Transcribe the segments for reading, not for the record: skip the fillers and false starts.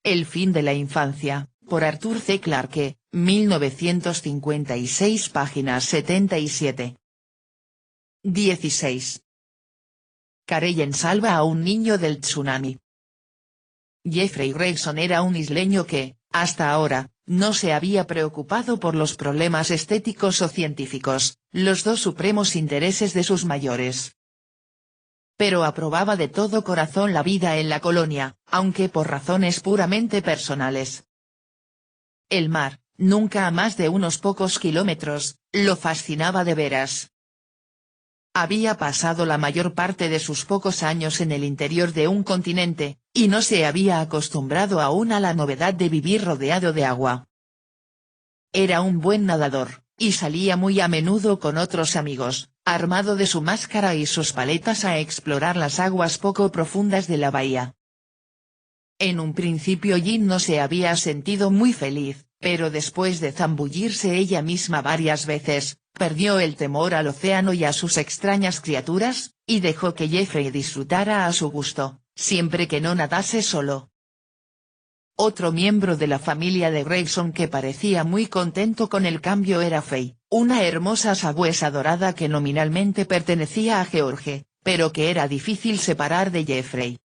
El fin de la infancia, por Arthur C. Clarke, 1956 páginas 77. 16. Karen salva a un niño del tsunami. Jeffrey Gregson era un isleño que, hasta ahora, no se había preocupado por los problemas estéticos o científicos, los dos supremos intereses de sus mayores. Pero aprobaba de todo corazón la vida en la colonia, aunque por razones puramente personales. El mar, nunca a más de unos pocos kilómetros, lo fascinaba de veras. Había pasado la mayor parte de sus pocos años en el interior de un continente, y no se había acostumbrado aún a la novedad de vivir rodeado de agua. Era un buen nadador, y salía muy a menudo con otros amigos, armado de su máscara y sus paletas a explorar las aguas poco profundas de la bahía. En un principio Jean no se había sentido muy feliz, pero después de zambullirse ella misma varias veces, perdió el temor al océano y a sus extrañas criaturas, y dejó que Jeffrey disfrutara a su gusto, siempre que no nadase solo. Otro miembro de la familia de Gregson que parecía muy contento con el cambio era Faye, una hermosa sagüesa dorada que nominalmente pertenecía a George, pero que era difícil separar de Jeffrey.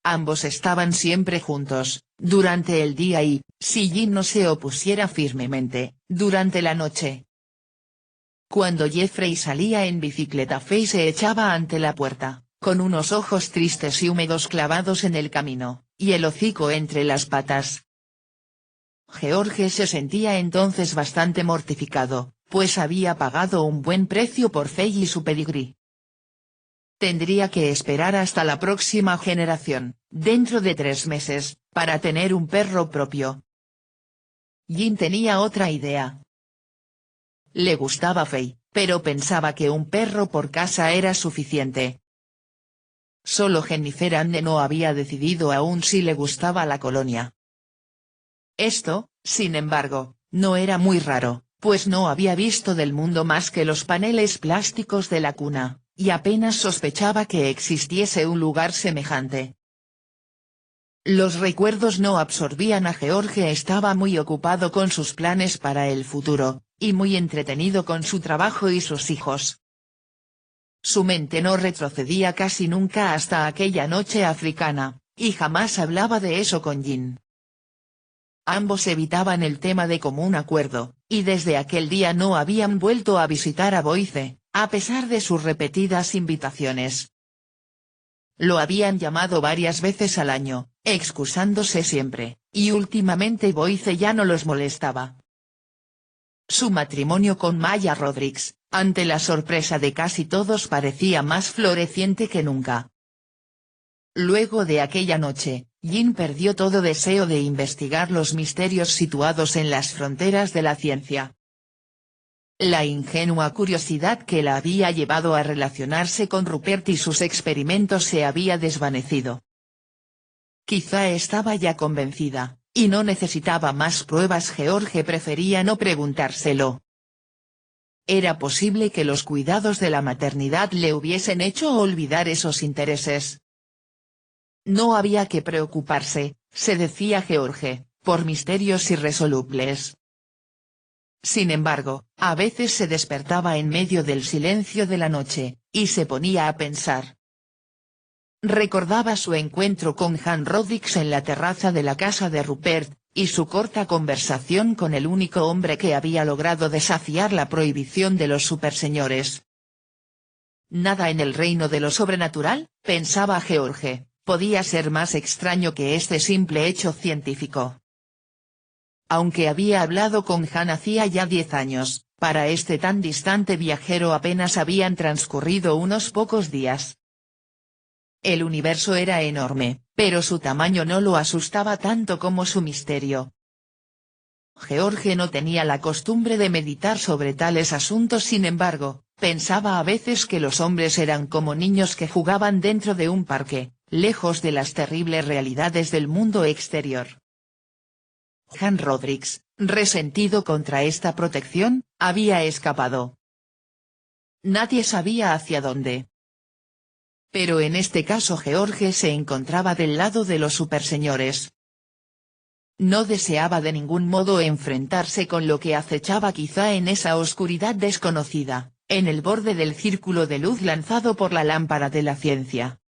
Ambos estaban siempre juntos, durante el día y, si Jean no se opusiera firmemente, durante la noche. Cuando Jeffrey salía en bicicleta Faye se echaba ante la puerta, con unos ojos tristes y húmedos clavados en el camino, y el hocico entre las patas. George se sentía entonces bastante mortificado, pues había pagado un buen precio por Faye y su pedigrí. Tendría que esperar hasta la próxima generación, dentro de 3 meses, para tener un perro propio. Jean tenía otra idea. Le gustaba Faye, pero pensaba que un perro por casa era suficiente. Solo Jennifer Anne no había decidido aún si le gustaba la colonia. Esto, sin embargo, no era muy raro, pues no había visto del mundo más que los paneles plásticos de la cuna, y apenas sospechaba que existiese un lugar semejante. Los recuerdos no absorbían a George, estaba muy ocupado con sus planes para el futuro, y muy entretenido con su trabajo y sus hijos. Su mente no retrocedía casi nunca hasta aquella noche africana, y jamás hablaba de eso con Jean. Ambos evitaban el tema de común acuerdo, y desde aquel día no habían vuelto a visitar a Boyce, a pesar de sus repetidas invitaciones. Lo habían llamado varias veces al año, excusándose siempre, y últimamente Boyce ya no los molestaba. Su matrimonio con Maya Rodrigues, ante la sorpresa de casi todos, parecía más floreciente que nunca. Luego de aquella noche, Jean perdió todo deseo de investigar los misterios situados en las fronteras de la ciencia. La ingenua curiosidad que la había llevado a relacionarse con Rupert y sus experimentos se había desvanecido. Quizá estaba ya convencida, y no necesitaba más pruebas. George prefería no preguntárselo. Era posible que los cuidados de la maternidad le hubiesen hecho olvidar esos intereses. No había que preocuparse, se decía George, por misterios irresolubles. Sin embargo, a veces se despertaba en medio del silencio de la noche, y se ponía a pensar. Recordaba su encuentro con Han Rodrigues en la terraza de la casa de Rupert, y su corta conversación con el único hombre que había logrado desafiar la prohibición de los superseñores. Nada en el reino de lo sobrenatural, pensaba George, podía ser más extraño que este simple hecho científico. Aunque había hablado con Han hacía ya 10 años, para este tan distante viajero apenas habían transcurrido unos pocos días. El universo era enorme, pero su tamaño no lo asustaba tanto como su misterio. George no tenía la costumbre de meditar sobre tales asuntos, sin embargo, pensaba a veces que los hombres eran como niños que jugaban dentro de un parque, lejos de las terribles realidades del mundo exterior. Han Rodrigues, resentido contra esta protección, había escapado. Nadie sabía hacia dónde. Pero en este caso George se encontraba del lado de los superseñores. No deseaba de ningún modo enfrentarse con lo que acechaba quizá en esa oscuridad desconocida, en el borde del círculo de luz lanzado por la lámpara de la ciencia.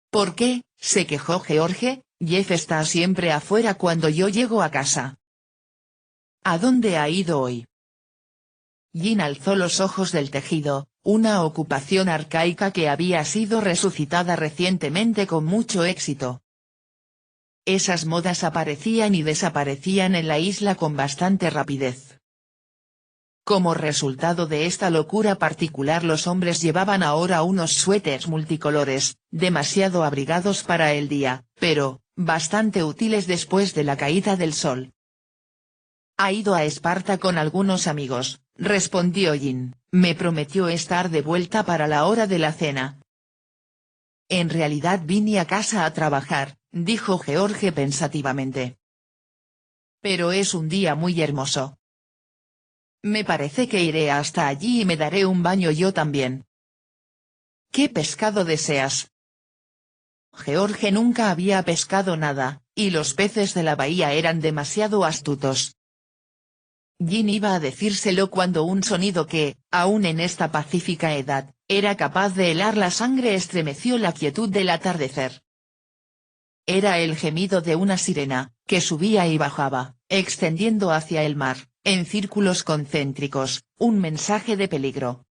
¿Por qué?, se quejó George, Jeff está siempre afuera cuando yo llego a casa. ¿A dónde ha ido hoy? Jean alzó los ojos del tejido, una ocupación arcaica que había sido resucitada recientemente con mucho éxito. Esas modas aparecían y desaparecían en la isla con bastante rapidez. Como resultado de esta locura particular, los hombres llevaban ahora unos suéteres multicolores, demasiado abrigados para el día, pero bastante útiles después de la caída del sol. Ha ido a Esparta con algunos amigos, respondió Jean, me prometió estar de vuelta para la hora de la cena. En realidad vine a casa a trabajar, dijo George pensativamente. Pero es un día muy hermoso. Me parece que iré hasta allí y me daré un baño yo también. ¿Qué pescado deseas? George nunca había pescado nada, y los peces de la bahía eran demasiado astutos. Jean iba a decírselo cuando un sonido que, aún en esta pacífica edad, era capaz de helar la sangre estremeció la quietud del atardecer. Era el gemido de una sirena, que subía y bajaba, extendiendo hacia el mar, en círculos concéntricos, un mensaje de peligro.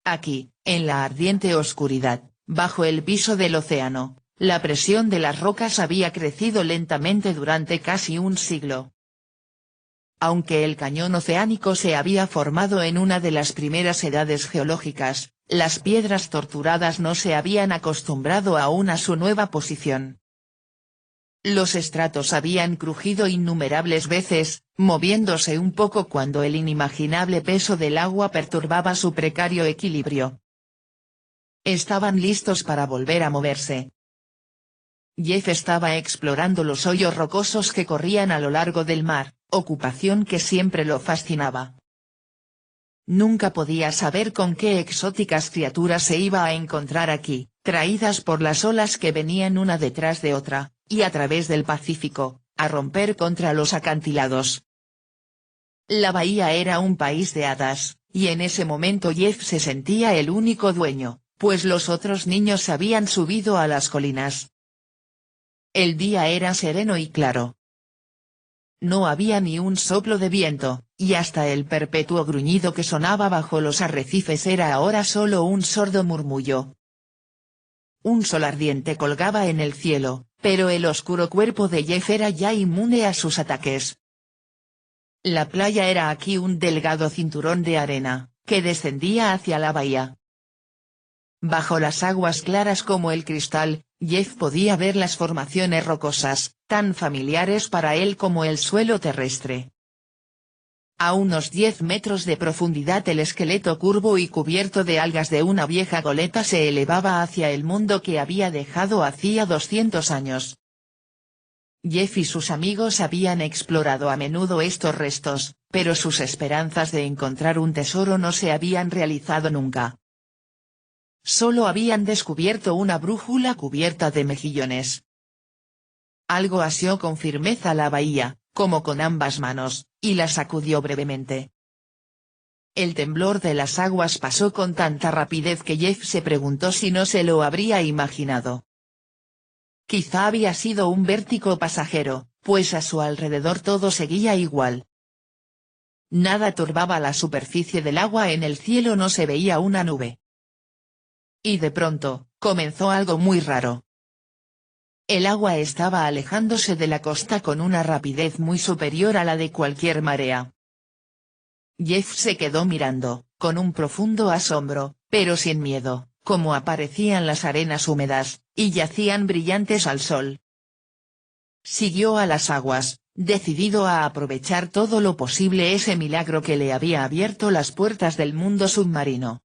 Aquí, en la ardiente oscuridad, bajo el piso del océano, la presión de las rocas había crecido lentamente durante casi un siglo. Aunque el cañón oceánico se había formado en una de las primeras edades geológicas, las piedras torturadas no se habían acostumbrado aún a su nueva posición. Los estratos habían crujido innumerables veces, moviéndose un poco cuando el inimaginable peso del agua perturbaba su precario equilibrio. Estaban listos para volver a moverse. Jeff estaba explorando los hoyos rocosos que corrían a lo largo del mar, ocupación que siempre lo fascinaba. Nunca podía saber con qué exóticas criaturas se iba a encontrar aquí, traídas por las olas que venían una detrás de otra, y a través del Pacífico, a romper contra los acantilados. La bahía era un país de hadas, y en ese momento Jeff se sentía el único dueño, pues los otros niños habían subido a las colinas. El día era sereno y claro. No había ni un soplo de viento, y hasta el perpetuo gruñido que sonaba bajo los arrecifes era ahora solo un sordo murmullo. Un sol ardiente colgaba en el cielo, pero el oscuro cuerpo de Jeff era ya inmune a sus ataques. La playa era aquí un delgado cinturón de arena, que descendía hacia la bahía. Bajo las aguas claras como el cristal, Jeff podía ver las formaciones rocosas, tan familiares para él como el suelo terrestre. A unos 10 metros de profundidad el esqueleto curvo y cubierto de algas de una vieja goleta se elevaba hacia el mundo que había dejado hacía 200 años. Jeff y sus amigos habían explorado a menudo estos restos, pero sus esperanzas de encontrar un tesoro no se habían realizado nunca. Solo habían descubierto una brújula cubierta de mejillones. Algo asió con firmeza la bahía, como con ambas manos, y la sacudió brevemente. El temblor de las aguas pasó con tanta rapidez que Jeff se preguntó si no se lo habría imaginado. Quizá había sido un vértigo pasajero, pues a su alrededor todo seguía igual. Nada turbaba la superficie del agua, en el cielo no se veía una nube. Y de pronto, comenzó algo muy raro. El agua estaba alejándose de la costa con una rapidez muy superior a la de cualquier marea. Jeff se quedó mirando, con un profundo asombro, pero sin miedo, cómo aparecían las arenas húmedas, y yacían brillantes al sol. Siguió a las aguas, decidido a aprovechar todo lo posible ese milagro que le había abierto las puertas del mundo submarino.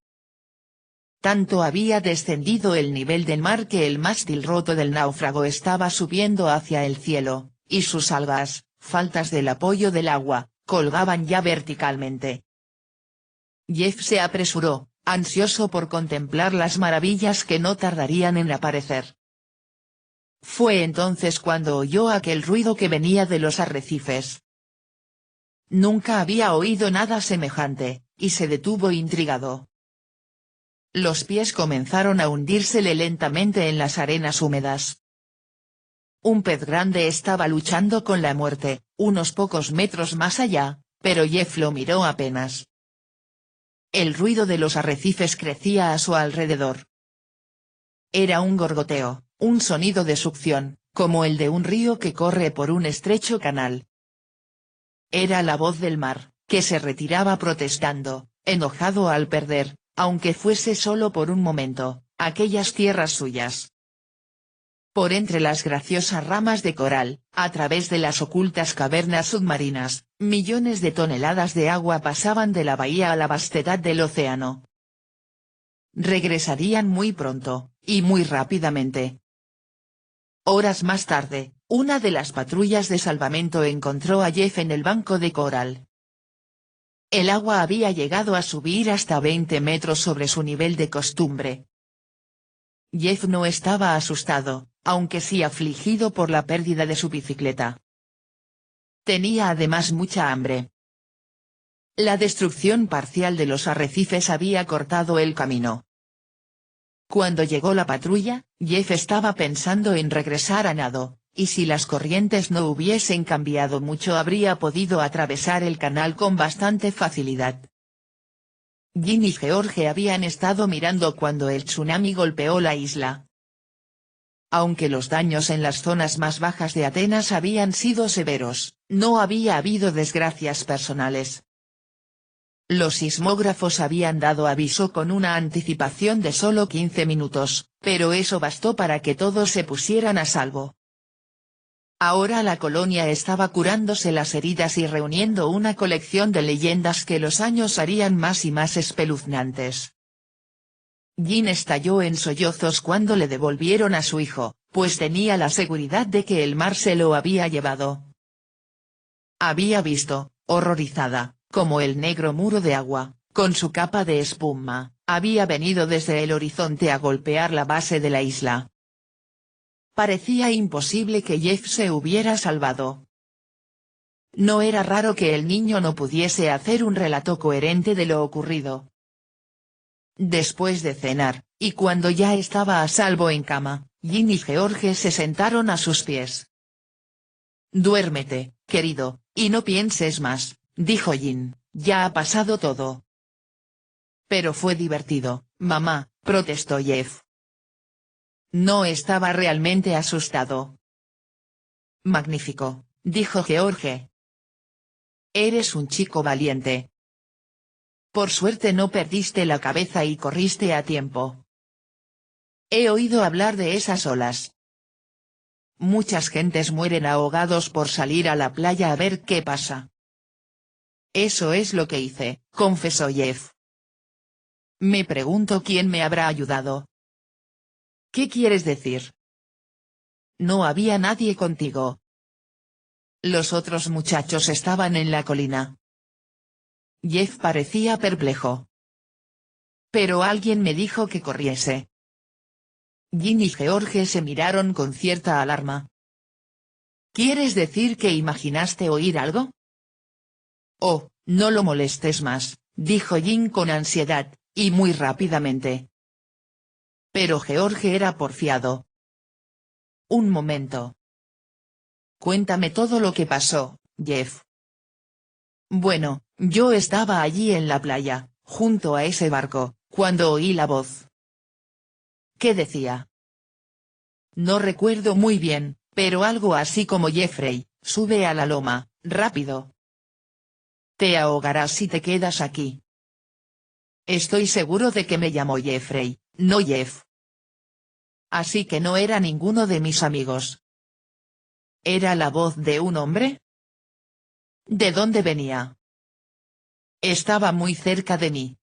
Tanto había descendido el nivel del mar que el mástil roto del náufrago estaba subiendo hacia el cielo, y sus algas, faltas del apoyo del agua, colgaban ya verticalmente. Jeff se apresuró, ansioso por contemplar las maravillas que no tardarían en aparecer. Fue entonces cuando oyó aquel ruido que venía de los arrecifes. Nunca había oído nada semejante, y se detuvo intrigado. Los pies comenzaron a hundírsele lentamente en las arenas húmedas. Un pez grande estaba luchando con la muerte, unos pocos metros más allá, pero Jeff lo miró apenas. El ruido de los arrecifes crecía a su alrededor. Era un gorgoteo, un sonido de succión, como el de un río que corre por un estrecho canal. Era la voz del mar, que se retiraba protestando, enojado al perder, aunque fuese solo por un momento, aquellas tierras suyas. Por entre las graciosas ramas de coral, a través de las ocultas cavernas submarinas, millones de toneladas de agua pasaban de la bahía a la vastedad del océano. Regresarían muy pronto, y muy rápidamente. Horas más tarde, una de las patrullas de salvamento encontró a Jeff en el banco de coral. El agua había llegado a subir hasta 20 metros sobre su nivel de costumbre. Jeff no estaba asustado, aunque sí afligido por la pérdida de su bicicleta. Tenía además mucha hambre. La destrucción parcial de los arrecifes había cortado el camino. Cuando llegó la patrulla, Jeff estaba pensando en regresar a nado, y si las corrientes no hubiesen cambiado mucho habría podido atravesar el canal con bastante facilidad. Jin y George habían estado mirando cuando el tsunami golpeó la isla. Aunque los daños en las zonas más bajas de Atenas habían sido severos, no había habido desgracias personales. Los sismógrafos habían dado aviso con una anticipación de solo 15 minutos, pero eso bastó para que todos se pusieran a salvo. Ahora la colonia estaba curándose las heridas y reuniendo una colección de leyendas que los años harían más y más espeluznantes. Jin estalló en sollozos cuando le devolvieron a su hijo, pues tenía la seguridad de que el mar se lo había llevado. Había visto, horrorizada, como el negro muro de agua, con su capa de espuma, había venido desde el horizonte a golpear la base de la isla. Parecía imposible que Jeff se hubiera salvado. No era raro que el niño no pudiese hacer un relato coherente de lo ocurrido. Después de cenar, y cuando ya estaba a salvo en cama, Jin y George se sentaron a sus pies. «Duérmete, querido, y no pienses más», dijo Jin, «ya ha pasado todo». «Pero fue divertido, mamá», protestó Jeff. No estaba realmente asustado. «Magnífico», dijo George. «Eres un chico valiente. Por suerte no perdiste la cabeza y corriste a tiempo. He oído hablar de esas olas. Muchas gentes mueren ahogados por salir a la playa a ver qué pasa». «Eso es lo que hice», confesó Jeff. «Me pregunto quién me habrá ayudado». «¿Qué quieres decir?» «No había nadie contigo. Los otros muchachos estaban en la colina». Jeff parecía perplejo. «Pero alguien me dijo que corriese». Jin y George se miraron con cierta alarma. «¿Quieres decir que imaginaste oír algo?» «Oh, no lo molestes más», dijo Jin con ansiedad, y muy rápidamente. Pero George era porfiado. «Un momento. Cuéntame todo lo que pasó, Jeff». «Bueno, yo estaba allí en la playa, junto a ese barco, cuando oí la voz». «¿Qué decía?» «No recuerdo muy bien, pero algo así como Jeffrey, sube a la loma, rápido. Te ahogarás si te quedas aquí». Estoy seguro de que me llamó Jeffrey, no Jeff. Así que no era ninguno de mis amigos. ¿Era la voz de un hombre? ¿De dónde venía? Estaba muy cerca de mí.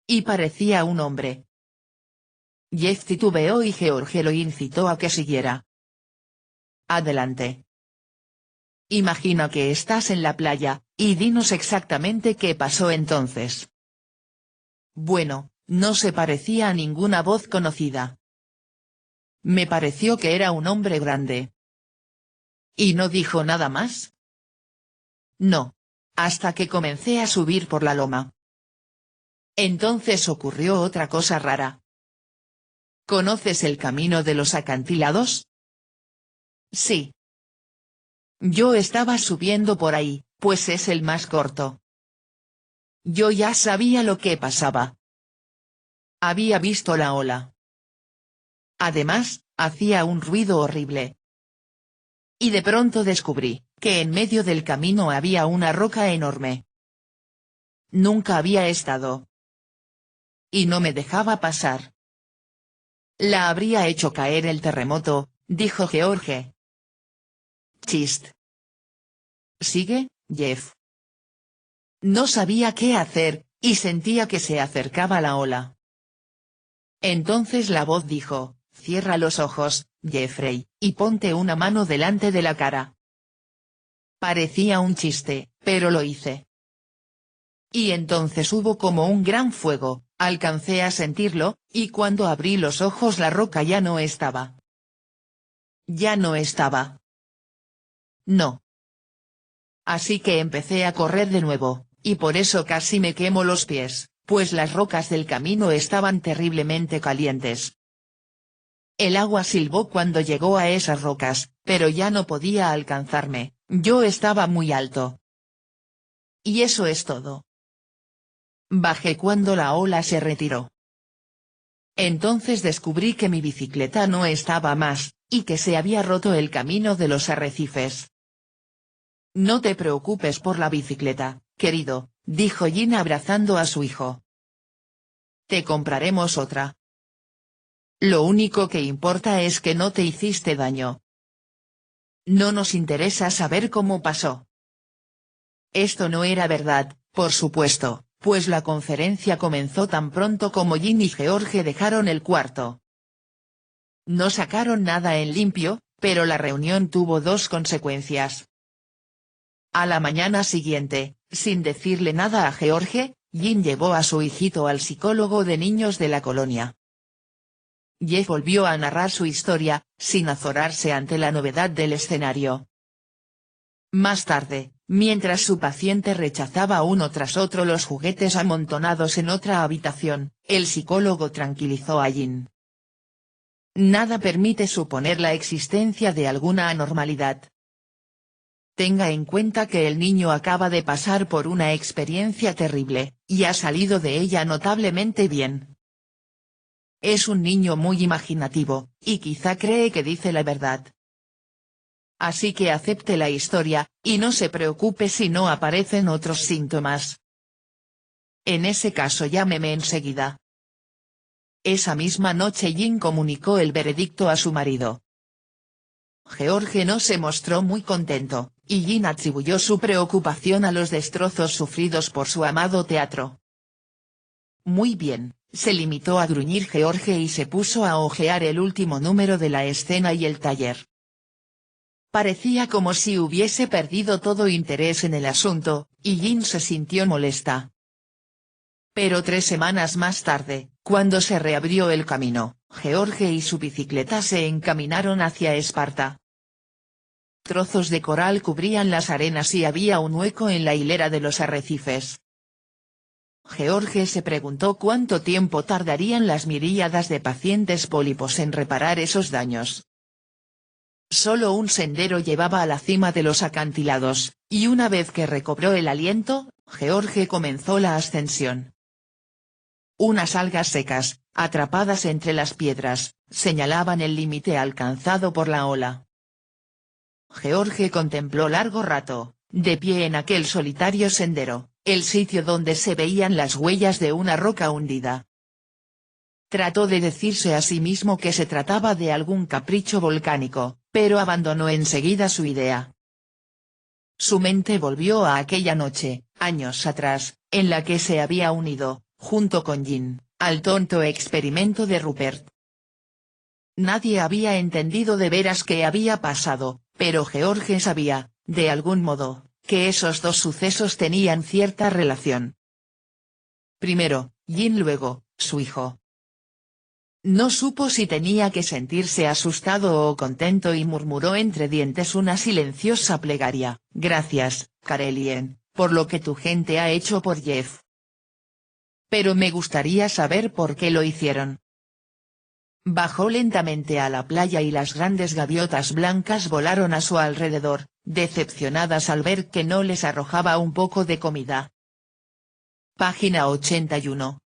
Y parecía un hombre. Jeff titubeó y George lo incitó a que siguiera. «Adelante. Imagina que estás en la playa, y dinos exactamente qué pasó entonces». Bueno, no se parecía a ninguna voz conocida. me pareció que era un hombre grande. ¿Y no dijo nada más? No. Hasta que comencé a subir por la loma. Entonces ocurrió otra cosa rara. ¿Conoces el camino de los acantilados? Sí. Yo estaba subiendo por ahí, pues es el más corto. Yo ya sabía lo que pasaba. Había visto la ola. Además, hacía un ruido horrible. Y de pronto descubrí que en medio del camino había una roca enorme. Nunca había estado. Y no me dejaba pasar. La habría hecho caer el terremoto, dijo George. Chist. Sigue, Jeff. No sabía qué hacer, y sentía que se acercaba la ola. Entonces la voz dijo, cierra los ojos, Jeffrey, y ponte una mano delante de la cara. Parecía un chiste, pero lo hice. Y entonces hubo como un gran fuego, alcancé a sentirlo, y cuando abrí los ojos la roca ya no estaba. Ya no estaba. No. Así que empecé a correr de nuevo, y por eso casi me quemo los pies, pues las rocas del camino estaban terriblemente calientes. El agua silbó cuando llegó a esas rocas, pero ya no podía alcanzarme, yo estaba muy alto. Y eso es todo. Bajé cuando la ola se retiró. Entonces descubrí que mi bicicleta no estaba más, y que se había roto el camino de los arrecifes. No te preocupes por la bicicleta, querido, dijo Jin abrazando a su hijo. Te compraremos otra. Lo único que importa es que no te hiciste daño. No nos interesa saber cómo pasó. Esto no era verdad, por supuesto, pues la conferencia comenzó tan pronto como Jin y George dejaron el cuarto. No sacaron nada en limpio, pero la reunión tuvo dos consecuencias. A la mañana siguiente, sin decirle nada a George, Jin llevó a su hijito al psicólogo de niños de la colonia. Jeff volvió a narrar su historia, sin azorarse ante la novedad del escenario. Más tarde, mientras su paciente rechazaba uno tras otro los juguetes amontonados en otra habitación, el psicólogo tranquilizó a Jin. Nada permite suponer la existencia de alguna anormalidad. Tenga en cuenta que el niño acaba de pasar por una experiencia terrible, y ha salido de ella notablemente bien. Es un niño muy imaginativo, y quizá cree que dice la verdad. Así que acepte la historia, y no se preocupe si no aparecen otros síntomas. En ese caso llámeme enseguida. Esa misma noche Jin comunicó el veredicto a su marido. George no se mostró muy contento, y Jin atribuyó su preocupación a los destrozos sufridos por su amado teatro. Muy bien, se limitó a gruñir George y se puso a hojear el último número de la escena y el taller. Parecía como si hubiese perdido todo interés en el asunto, y Jin se sintió molesta. Pero 3 semanas más tarde, cuando se reabrió el camino, George y su bicicleta se encaminaron hacia Esparta. Trozos de coral cubrían las arenas y había un hueco en la hilera de los arrecifes. George se preguntó cuánto tiempo tardarían las miríadas de pacientes pólipos en reparar esos daños. Solo un sendero llevaba a la cima de los acantilados, y una vez que recobró el aliento, George comenzó la ascensión. Unas algas secas, atrapadas entre las piedras, señalaban el límite alcanzado por la ola. George contempló largo rato, de pie en aquel solitario sendero, el sitio donde se veían las huellas de una roca hundida. Trató de decirse a sí mismo que se trataba de algún capricho volcánico, pero abandonó enseguida su idea. Su mente volvió a aquella noche, años atrás, en la que se había unido, junto con Jin, al tonto experimento de Rupert. Nadie había entendido de veras qué había pasado, pero George sabía, de algún modo, que esos dos sucesos tenían cierta relación. Primero, Jin, luego, su hijo. No supo si tenía que sentirse asustado o contento y murmuró entre dientes una silenciosa plegaria: «Gracias, Karelien, por lo que tu gente ha hecho por Jeff. Pero me gustaría saber por qué lo hicieron». Bajó lentamente a la playa y las grandes gaviotas blancas volaron a su alrededor, decepcionadas al ver que no les arrojaba un poco de comida. Página 81.